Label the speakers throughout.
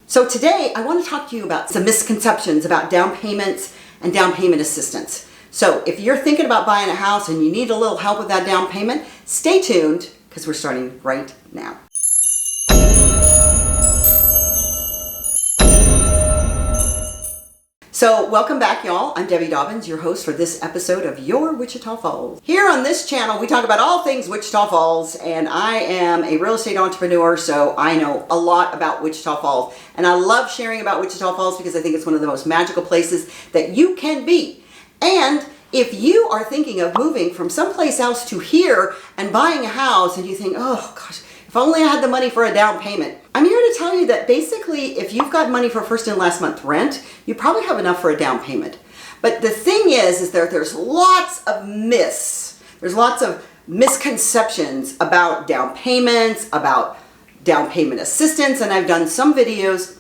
Speaker 1: So today I want to talk to you about some misconceptions about down payments and down payment assistance. So if you're thinking about buying a house and you need a little help with that down payment, stay tuned because we're starting right now. So welcome back, y'all. I'm Debbie Dobbins, your host for this episode of Your Wichita Falls. Here on this channel, we talk about all things Wichita Falls, and I am a real estate entrepreneur, so I know a lot about Wichita Falls. And I love sharing about Wichita Falls because I think it's one of the most magical places that you can be. And if you are thinking of moving from someplace else to here and buying a house and you think, oh gosh, if only I had the money for a down payment. I'm here to tell you that basically if you've got money for first and last month rent, you probably have enough for a down payment. But the thing is that there's lots of misconceptions about down payments, about down payment assistance, and I've done some videos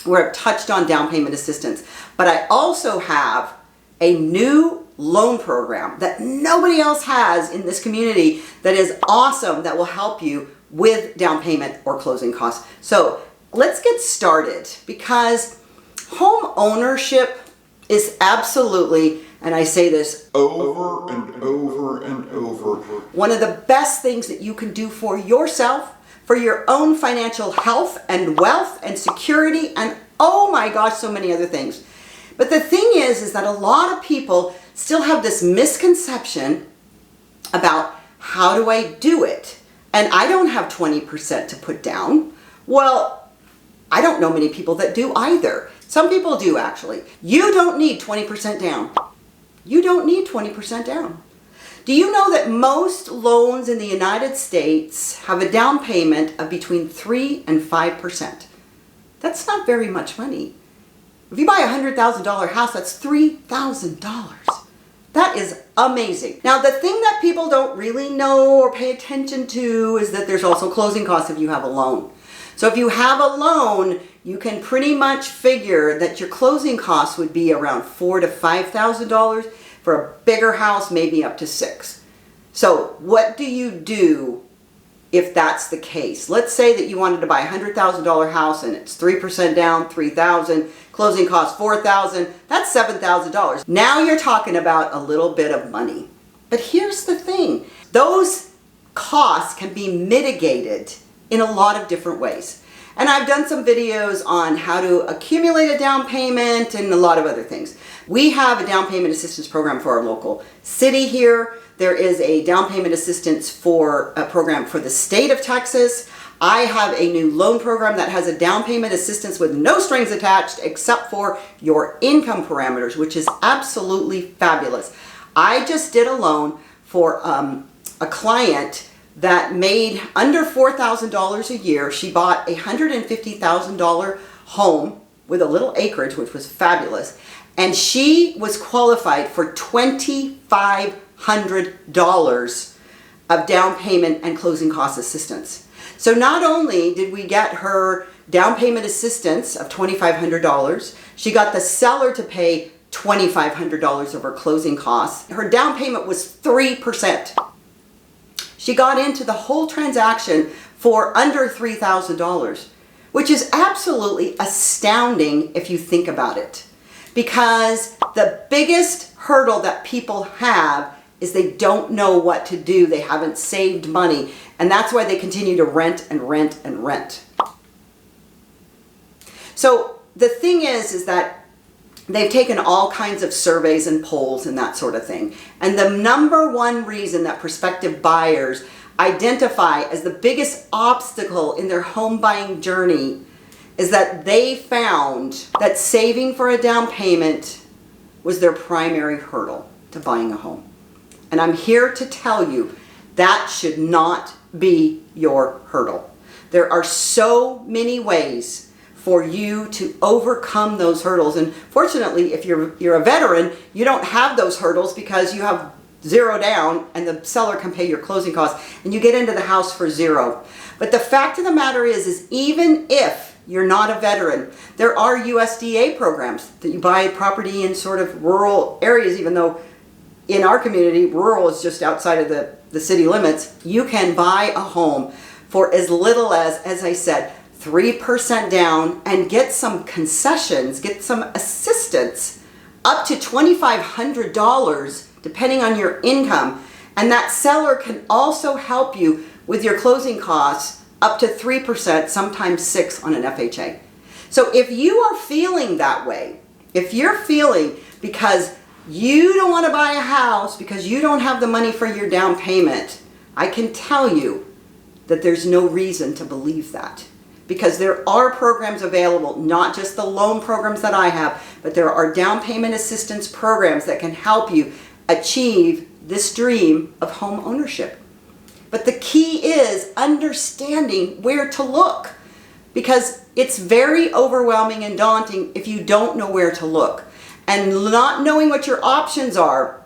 Speaker 1: where I've touched on down payment assistance. But I also have a new loan program that nobody else has in this community that is awesome, that will help you with down payment or closing costs. So let's get started, because home ownership is absolutely, and I say this over and over and over, one of the best things that you can do for yourself, for your own financial health and wealth and security, and oh my gosh, so many other things. But the thing is that a lot of people still have this misconception about how do I do it? And I don't have 20% to put down. Well, I don't know many people that do either. Some people do actually. You don't need 20% down. You don't need 20% down. Do you know that most loans in the United States have a down payment of between 3 and 5%? That's not very much money. If you buy a $100,000 house, that's $3,000. That is amazing. Now, the thing that people don't really know or pay attention to is that there's also closing costs if you have a loan. So if you have a loan, you can pretty much figure that your closing costs would be around $4,000 to $5,000. For a bigger house, maybe up to $6,000. So what do you do if that's the case? Let's say that you wanted to buy a $100,000 house and it's 3% down, $3,000, closing costs $4,000, that's $7,000. Now you're talking about a little bit of money. But here's the thing, those costs can be mitigated in a lot of different ways. And I've done some videos on how to accumulate a down payment and a lot of other things. We have a down payment assistance program for our local city here. There is a down payment assistance program for the state of Texas. I have a new loan program that has a down payment assistance with no strings attached except for your income parameters, which is absolutely fabulous. I just did a loan for a client that made under $4,000 a year. She bought a $150,000 home with a little acreage, which was fabulous. And she was qualified for $2,500 of down payment and closing cost assistance. So not only did we get her down payment assistance of $2,500, she got the seller to pay $2,500 of her closing costs. Her down payment was 3%. She got into the whole transaction for under $3,000, which is absolutely astounding if you think about it. Because the biggest hurdle that people have is they don't know what to do. They haven't saved money. And that's why they continue to rent and rent and rent. So the thing is that they've taken all kinds of surveys and polls and that sort of thing. And the number one reason that prospective buyers identify as the biggest obstacle in their home buying journey is that they found that saving for a down payment was their primary hurdle to buying a home. And I'm here to tell you that should not be your hurdle. There are so many ways for you to overcome those hurdles. And fortunately, if you're a veteran, you don't have those hurdles because you have zero down and the seller can pay your closing costs and you get into the house for zero. But the fact of the matter is even if you're not a veteran, there are USDA programs that you buy property in sort of rural areas, even though in our community, rural is just outside of the city limits. You can buy a home for as little as I said, 3% down and get some concessions, get some assistance up to $2,500 depending on your income. And that seller can also help you with your closing costs up to 3%, sometimes 6% on an FHA. So if you are feeling that way, if you're feeling because you don't want to buy a house because you don't have the money for your down payment, I can tell you that there's no reason to believe that. Because there are programs available, not just the loan programs that I have, but there are down payment assistance programs that can help you achieve this dream of home ownership. But the key is understanding where to look, because it's very overwhelming and daunting if you don't know where to look. And not knowing what your options are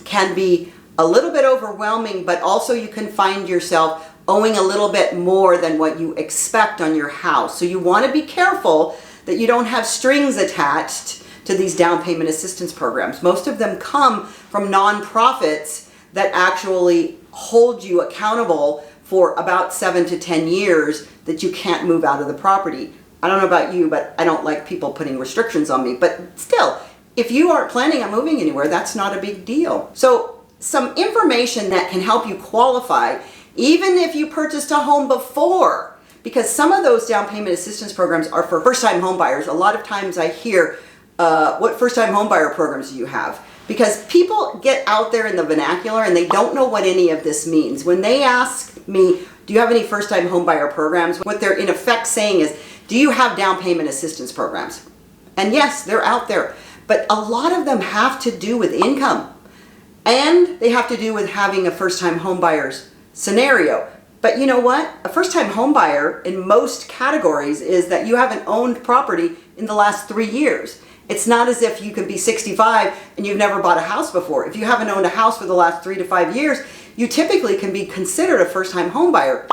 Speaker 1: can be a little bit overwhelming, but also you can find yourself owing a little bit more than what you expect on your house. So you want to be careful that you don't have strings attached to these down payment assistance programs. Most of them come from nonprofits that actually hold you accountable for about 7 to 10 years that you can't move out of the property. I don't know about you, but I don't like people putting restrictions on me. But still, if you aren't planning on moving anywhere, that's not a big deal. So some information that can help you qualify, even if you purchased a home before, because some of those down payment assistance programs are for first-time home buyers. A lot of times I hear, what first-time home buyer programs do you have? Because people get out there in the vernacular and they don't know what any of this means. When they ask me, do you have any first-time home buyer programs? What they're in effect saying is, do you have down payment assistance programs? And yes, they're out there, but a lot of them have to do with income, and they have to do with having a first-time home buyer's scenario. But you know what? A first-time home buyer in most categories is that you haven't owned property in the last 3 years. It's not as if you can be 65 and you've never bought a house before. If you haven't owned a house for the last 3 to 5 years, you typically can be considered a first-time home buyer.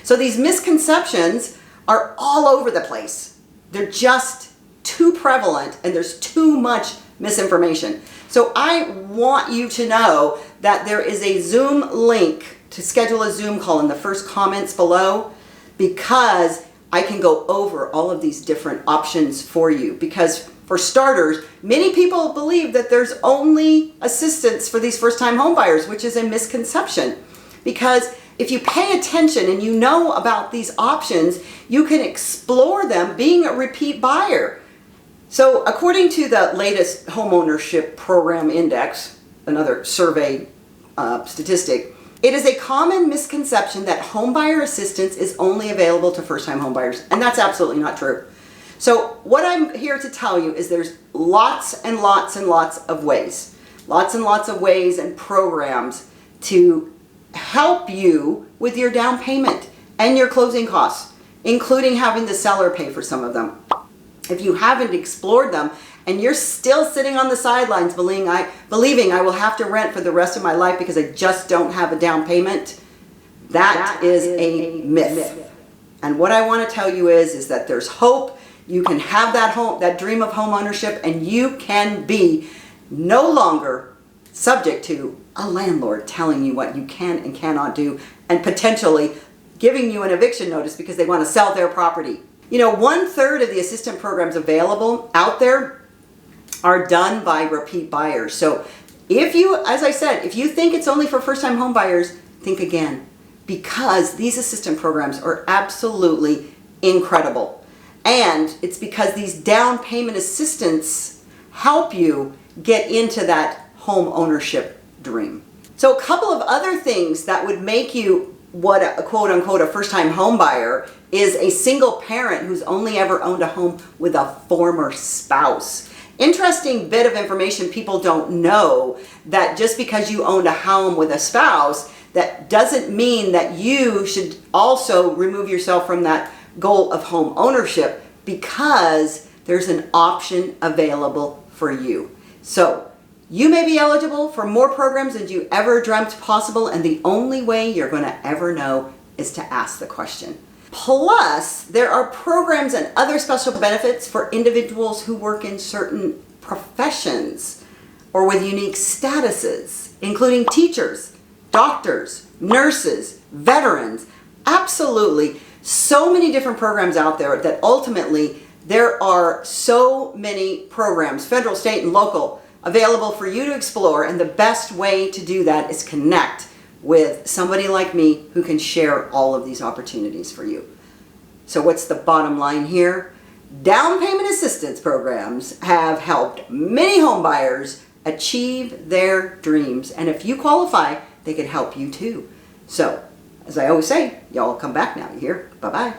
Speaker 1: So these misconceptions are all over the place. They're just too prevalent and there's too much misinformation. So I want you to know that there is a Zoom link to schedule a Zoom call in the first comments below, because I can go over all of these different options for you. Because for starters, many people believe that there's only assistance for these first-time home buyers, which is a misconception. Because if you pay attention and you know about these options, you can explore them being a repeat buyer. So according to the latest homeownership program index, another survey statistic, it is a common misconception that homebuyer assistance is only available to first-time homebuyers, and that's absolutely not true. So what I'm here to tell you is there's lots and lots and lots of ways and programs to help you with your down payment and your closing costs, including having the seller pay for some of them. If you haven't explored them and you're still sitting on the sidelines believing I will have to rent for the rest of my life because I just don't have a down payment, that is a myth. And what I want to tell you is that there's hope. You can have that dream of home ownership, and you can be no longer subject to a landlord telling you what you can and cannot do, and potentially giving you an eviction notice because they want to sell their property. You know, 1/3 of the assistant programs available out there are done by repeat buyers. So if you, as I said, if you think it's only for first-time home buyers, think again, because these assistant programs are absolutely incredible. And it's because these down payment assistance help you get into that home ownership dream. So a couple of other things that would make you what a quote-unquote a first-time home buyer is a single parent who's only ever owned a home with a former spouse. Interesting bit of information people don't know, that just because you owned a home with a spouse, that doesn't mean that you should also remove yourself from that goal of home ownership, because there's an option available for you. So you may be eligible for more programs than you ever dreamt possible, and the only way you're going to ever know is to ask the question. Plus, there are programs and other special benefits for individuals who work in certain professions or with unique statuses, including teachers, doctors, nurses, veterans. Absolutely. So many different programs out there that ultimately there are so many programs, federal, state, and local, available for you to explore. And the best way to do that is connect with somebody like me who can share all of these opportunities for you. So what's the bottom line here? Down payment assistance programs have helped many home buyers achieve their dreams. And if you qualify, they can help you too. So, as I always say, y'all come back now. You hear? Bye-bye.